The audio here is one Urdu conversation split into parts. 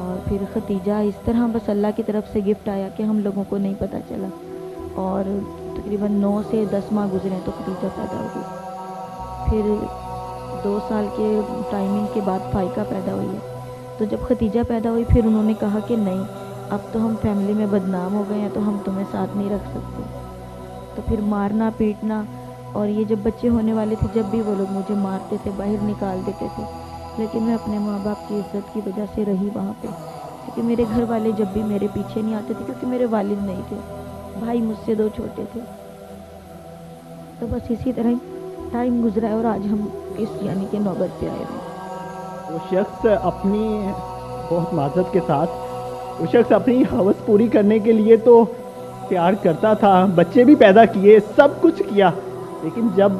اور پھر ختیجہ اس طرح بس اللہ کی طرف سے گفٹ آیا کہ ہم لوگوں کو نہیں پتہ چلا، اور تقریباً 9 سے 10 ماہ گزرے تو ختیجہ پیدا ہو گئی۔ پھر 2 سال کے ٹائمنگ کے بعد فائقہ پیدا ہوئی ہے۔ تو جب ختیجہ پیدا ہوئی پھر انہوں نے کہا کہ نہیں، اب تو ہم فیملی میں بدنام ہو گئے ہیں تو ہم تمہیں ساتھ نہیں رکھ سکتے۔ تو پھر مارنا پیٹنا، اور یہ جب بچے ہونے والے تھے جب بھی وہ لوگ مجھے مارتے تھے، باہر نکال دیتے تھے، لیکن میں اپنے ماں باپ کی عزت کی وجہ سے رہی وہاں پہ، کیونکہ میرے گھر والے جب بھی میرے پیچھے نہیں آتے تھے، کیونکہ میرے والد نہیں تھے، بھائی مجھ سے 2 چھوٹے تھے۔ تو بس اسی طرح ہی ٹائم گزرا ہے اور آج ہم اس یعنی کہ نوبت پہ آئے ہیں۔ وہ شخص اپنی بہت معذرت کے ساتھ وہ شخص اپنی ہوس پوری کرنے کے لیے تو پیار کرتا تھا، بچے بھی پیدا کیے، سب کچھ کیا، لیکن جب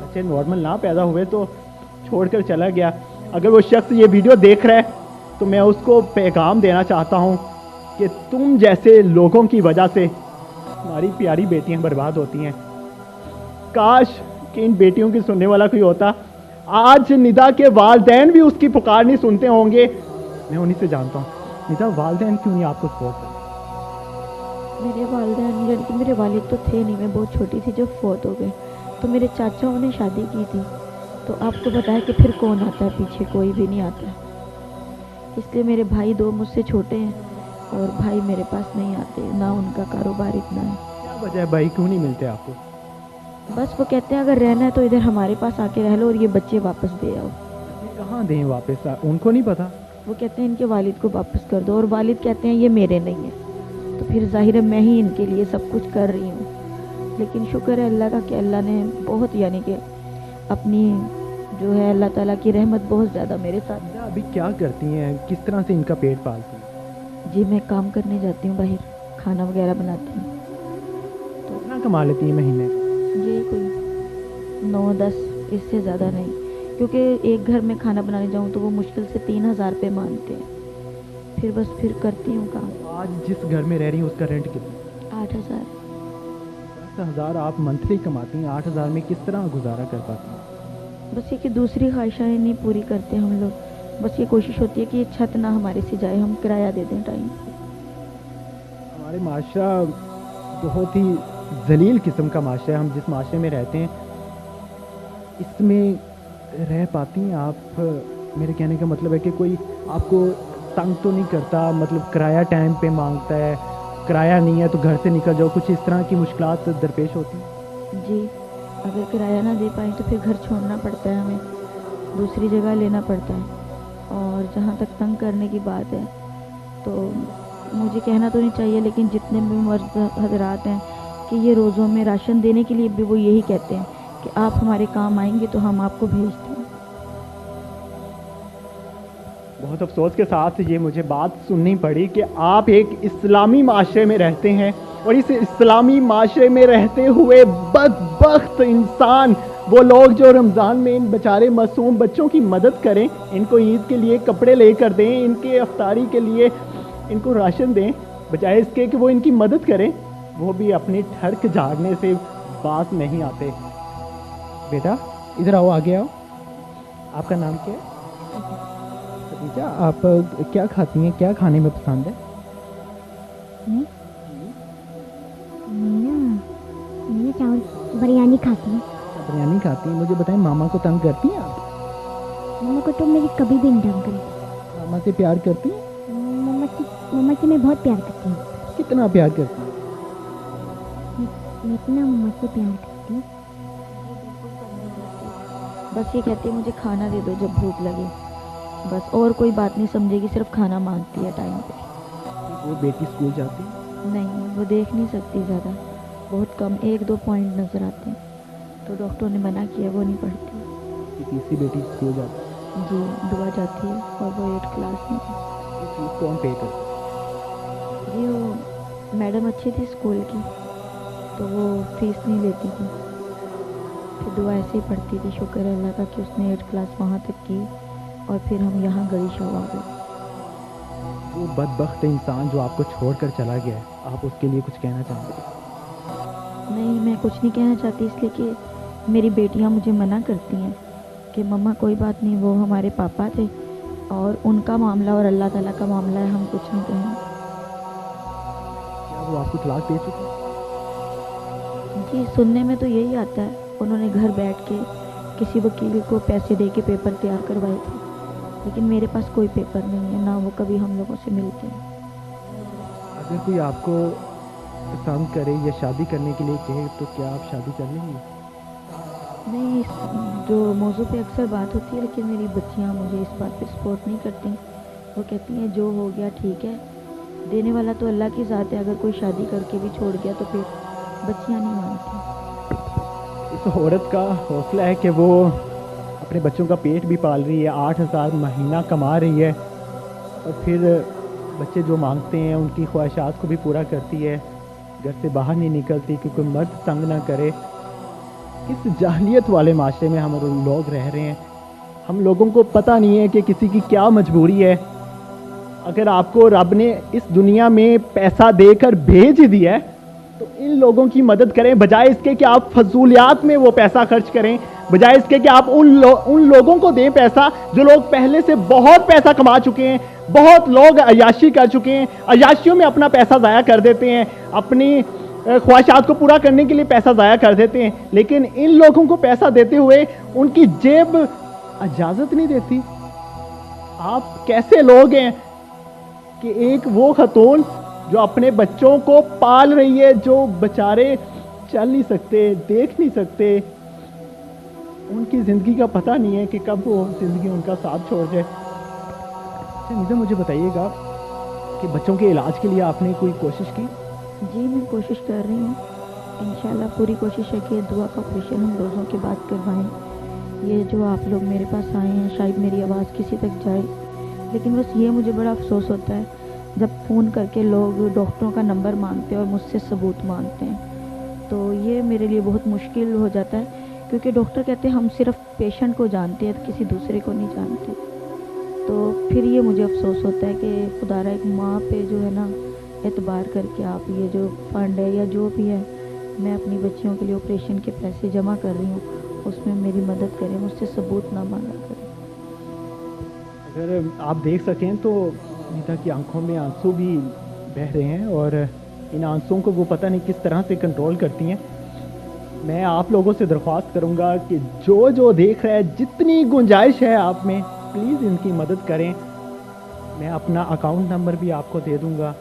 بچے نارمل نہ پیدا ہوئے تو چھوڑ کر چلا گیا۔ اگر وہ شخص یہ ویڈیو دیکھ رہا ہے تو میں اس کو پیغام دینا چاہتا ہوں کہ تم جیسے لوگوں کی وجہ سے ہماری پیاری بیٹیاں برباد ہوتی ہیں۔ کاش کہ ان بیٹیوں کی سننے والا کوئی ہوتا۔ آج ندا کے والدین بھی اس کی پکار نہیں سنتے ہوں گے۔ میں انہی سے جانتا ہوں، ندا والدین کیوں نہیں آپ کو سپورٹ کرتے؟ میرے والدین یعنی کہ میرے والد تو تھے نہیں، میں بہت چھوٹی تھی جب فوت ہو گئے، تو میرے چاچاؤں نے شادی کی تھی، تو آپ کو پتا ہے کہ پھر کون آتا ہے پیچھے، کوئی بھی نہیں آتا ہے۔ اس لیے میرے بھائی 2 مجھ سے چھوٹے ہیں اور بھائی میرے پاس نہیں آتے، نہ ان کا کاروبار اتنا ہے۔ کیا وجہ ہے بھائی کیوں نہیں ملتے آپ کو؟ بس وہ کہتے ہیں اگر رہنا ہے تو ادھر ہمارے پاس آ کے رہ لو اور یہ بچے واپس دے آؤ۔ کہاں دیں واپس؟ ان کو نہیں پتا؟ وہ کہتے ہیں ان کے والد کو واپس کر دو، اور والد کہتے ہیں یہ میرے نہیں ہیں، تو پھر ظاہر ہے میں ہی ان کے لیے سب کچھ کر رہی ہوں۔ لیکن شکر ہے اللہ کا کہ اللہ نے بہت یعنی کہ اپنی جو ہے اللہ تعالیٰ کی رحمت بہت زیادہ میرے ساتھ۔ ابھی کیا کرتی ہیں؟ کس طرح سے ان کا پیٹ پالتی ہیں؟ جی میں کام کرنے جاتی ہوں باہر، کھانا وغیرہ بناتی ہوں، تو اتنا کما لیتی ہیں مہینے؟ یہ کوئی 9-10، اس سے زیادہ نہیں، کیونکہ ایک گھر میں کھانا بنانے جاؤں تو وہ مشکل سے 3000 روپے مانگتے ہیں، پھر بس پھر کرتی ہوں کام۔ آج جس گھر میں رہ رہی ہیں اس کا رینٹ کتنا؟ 8000۔ 10,000 آپ منتھلی کماتی ہیں، 8,000 میں کس طرح گزارا کر پاتی ہیں؟ بس یہ کہ دوسری خواہشیں نہیں پوری کرتے ہم لوگ، بس یہ کوشش ہوتی ہے کہ یہ چھت نہ ہمارے سے جائے، ہم کرایہ دے دیں ٹائم سے۔ ہمارے معاشرہ بہت ہی ذلیل قسم کا معاشرہ ہے۔ ہم جس معاشرے میں رہتے ہیں اس میں رہ پاتی ہیں آپ؟ میرے کہنے کا مطلب ہے کہ کوئی آپ کو تنگ تو نہیں کرتا؟ مطلب کرایہ ٹائم پہ مانگتا ہے، کرایہ نہیں ہے تو گھر سے نکل جاؤ، کچھ اس طرح کی مشکلات درپیش ہوتی ہیں؟ جی اگر کرایہ نہ دے پائیں تو پھر گھر چھوڑنا پڑتا ہے، ہمیں دوسری جگہ لینا پڑتا ہے۔ اور جہاں تک تنگ کرنے کی بات ہے تو مجھے کہنا تو نہیں چاہیے، لیکن جتنے بھی مرد حضرات ہیں کہ یہ روزوں میں راشن دینے کے لیے بھی وہ یہی کہتے ہیں کہ آپ ہمارے کام آئیں گے تو ہم آپ کو بھیجتے ہیں۔ بہت افسوس کے ساتھ یہ مجھے بات سننی پڑی کہ آپ ایک اسلامی معاشرے میں رہتے ہیں، اور اس اسلامی معاشرے میں رہتے ہوئے بدبخت انسان، وہ لوگ جو رمضان میں ان بیچارے معصوم بچوں کی مدد کریں، ان کو عید کے لیے کپڑے لے کر دیں، ان کے افطاری کے لیے ان کو راشن دیں، بجائے اس کے کہ وہ ان کی مدد کریں، وہ بھی اپنی ٹھڑک جھاڑنے سے باز نہیں آتے۔ بیٹا ادھر آؤ، آگے آؤ۔ آپ کا نام کیا ہے؟ خدیجہ، آپ کیا کھاتی ہیں؟ کیا کھانے میں پسند ہے؟ میں چاول بریانی کھاتی ہوں۔ بریانی کھاتی ہیں؟ مجھے بتائیں ماما کو تنگ کرتی ہیں آپ؟ مما کو تو میری کبھی بھی نہیں تنگ کرتی۔ ماما سے پیار کرتی ہیں؟ مما سے میں بہت پیار کرتی ہوں۔ کتنا پیار کرتی ہیں؟ میں اتنا مما سے پیار کرتی ہوں۔ بس یہ کہتی ہے مجھے کھانا دے دو جب بھوک لگے، بس اور کوئی بات نہیں سمجھے گی، صرف کھانا مانگتی ہے ٹائم پہ۔ وہ بیٹی اسکول جاتی ہے؟ نہیں وہ دیکھ نہیں سکتی زیادہ، بہت کم 1-2 پوائنٹ نظر آتے ہیں، تو ڈاکٹر نے منع کیا وہ نہیں پڑھتی۔ کہ تیسری بیٹی اسکول جاتی ہے؟ جی دعا جاتی ہے اور وہ 8 کلاس میں ہے۔ یہ فیس کون پے کرتا ہے؟ جی وہ میڈم اچھی تھی اسکول کی تو وہ فیس نہیں لیتی تھی، پھر دعا ایسے ہی پڑھتی تھی، شکر ہے اللہ کا کہ اس نے 8 کلاس وہاں تک کی اور پھر ہم یہاں گڑی شو آ گئے۔ وہ بدبخت انسان جو آپ کو چھوڑ کر چلا گیا ہے، آپ اس کے لیے کچھ کہنا چاہیں گے؟ نہیں میں کچھ نہیں کہنا چاہتی، اس لیے کہ میری بیٹیاں مجھے منع کرتی ہیں کہ مما کوئی بات نہیں، وہ ہمارے پاپا تھے اور ان کا معاملہ اور اللہ تعالیٰ کا معاملہ ہے, ہم کچھ نہیں کہیں. کیا وہ آپ کو طلاق دے چکے ہیں؟ جی سننے میں تو یہی آتا ہے, انہوں نے گھر بیٹھ کے کسی وکیل کو پیسے دے کے پیپر تیار کروائے تھے, لیکن میرے پاس کوئی پیپر نہیں ہے, نہ وہ کبھی ہم لوگوں سے ملتے ہیں. اگر کوئی آپ کو پسند کرے یا شادی کرنے کے لیے کہے تو کیا آپ شادی کر لیں گے؟ نہیں, اس جو موضوع پہ اکثر بات ہوتی ہے, لیکن میری بچیاں مجھے اس بات پہ سپورٹ نہیں کرتی. وہ کہتی ہیں جو ہو گیا ٹھیک ہے, دینے والا تو اللہ کی ذات ہے, اگر کوئی شادی کر کے بھی چھوڑ گیا تو پھر بچیاں نہیں مانتی. اس عورت کا حوصلہ ہے کہ وہ اپنے بچوں کا پیٹ بھی پال رہی ہے, 8,000 مہینہ کما رہی ہے, اور پھر بچے جو مانگتے ہیں ان کی خواہشات کو بھی پورا کرتی ہے, گھر سے باہر نہیں نکلتی کہ کوئی مرد تنگ نہ کرے. کس جاہلیت والے معاشرے میں ہم لوگ رہ رہے ہیں. ہم لوگوں کو پتہ نہیں ہے کہ کسی کی کیا مجبوری ہے. اگر آپ کو رب نے اس دنیا میں پیسہ دے کر بھیج دیا ہے تو ان لوگوں کی مدد کریں, بجائے اس کے کہ آپ فضولیات میں وہ پیسہ خرچ کریں, بجائے اس کے کہ آپ ان لوگوں کو دیں پیسہ جو لوگ پہلے سے بہت پیسہ کما چکے ہیں. بہت لوگ عیاشی کر چکے ہیں, عیاشیوں میں اپنا پیسہ ضائع کر دیتے ہیں, اپنی خواہشات کو پورا کرنے کے لیے پیسہ ضائع کر دیتے ہیں, لیکن ان لوگوں کو پیسہ دیتے ہوئے ان کی جیب اجازت نہیں دیتی. آپ کیسے لوگ ہیں کہ ایک وہ خاتون جو اپنے بچوں کو پال رہی ہے, جو بیچارے چل نہیں سکتے, دیکھ نہیں سکتے, ان کی زندگی کا پتہ نہیں ہے کہ کب وہ زندگی ان کا ساتھ چھوڑ جائے. اچھا نیزا, مجھے بتائیے گا کہ بچوں کے علاج کے لیے آپ نے کوئی کوشش کی؟ جی میں کوشش کر رہی ہوں, انشاءاللہ پوری کوشش ہے کہ دعا کا آپریشن ہم روزوں کے بعد کروائیں. یہ جو آپ لوگ میرے پاس آئے ہیں شاید میری آواز کسی تک جائے, لیکن بس یہ مجھے بڑا افسوس ہوتا ہے جب فون کر کے لوگ ڈاکٹروں کا نمبر مانگتے ہیں اور مجھ سے ثبوت مانگتے ہیں, تو یہ میرے لیے بہت مشکل ہو جاتا ہے, کیونکہ ڈاکٹر کہتے ہیں ہم صرف پیشنٹ کو جانتے ہیں, کسی دوسرے کو نہیں جانتے. تو پھر یہ مجھے افسوس ہوتا ہے کہ خدا را ایک ماں پہ جو ہے نا اعتبار کر کے آپ یہ جو فنڈ ہے یا جو بھی ہے, میں اپنی بچیوں کے لیے آپریشن کے پیسے جمع کر رہی ہوں, اس میں میری مدد کریں, مجھ سے ثبوت نہ مانگا کریں. اگر آپ دیکھ سکیں تو نیتا کی آنکھوں میں آنسو بھی بہہ رہے ہیں, اور ان آنسوؤں کو وہ پتہ نہیں کس طرح سے کنٹرول کرتی ہیں. میں آپ لوگوں سے درخواست کروں گا کہ جو دیکھ رہا ہے, جتنی گنجائش ہے آپ میں, پلیز ان کی مدد کریں. میں اپنا اکاؤنٹ نمبر بھی آپ کو دے دوں گا,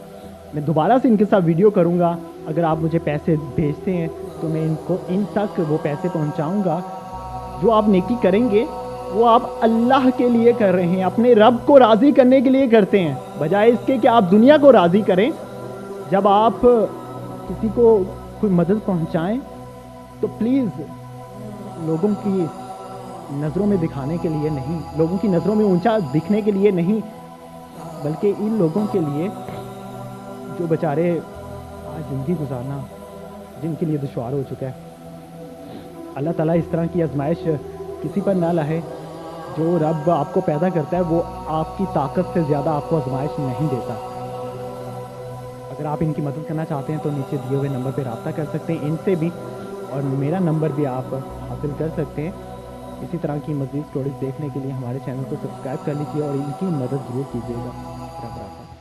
میں دوبارہ سے ان کے ساتھ ویڈیو کروں گا. اگر آپ مجھے پیسے بھیجتے ہیں تو میں ان تک وہ پیسے پہنچاؤں گا. جو آپ نیکی کریں گے وہ آپ اللہ کے لیے کر رہے ہیں, اپنے رب کو راضی کرنے کے لیے کرتے ہیں, بجائے اس کے کہ آپ دنیا کو راضی کریں. جب آپ کسی کو کوئی مدد پہنچائیں تو پلیز لوگوں کی نظروں میں دکھانے کے لیے نہیں, لوگوں کی نظروں میں اونچا دکھنے کے لیے نہیں, بلکہ ان لوگوں کے لیے جو بیچارے آج زندگی گزارنا جن کے لیے دشوار ہو چکا ہے. اللہ تعالیٰ اس طرح کی آزمائش کسی پر نہ لائے. جو رب آپ کو پیدا کرتا ہے وہ آپ کی طاقت سے زیادہ آپ کو آزمائش نہیں دیتا. اگر آپ ان کی مدد کرنا چاہتے ہیں تو نیچے دیے ہوئے نمبر پہ رابطہ کر سکتے ہیں ان سے بھی, اور میرا نمبر بھی آپ حاصل کر سکتے ہیں. اسی طرح کی مزید اسٹوریز دیکھنے کے لیے ہمارے چینل کو سبسکرائب کر لیجیے اور ان کی مدد ضرور کیجیے گا.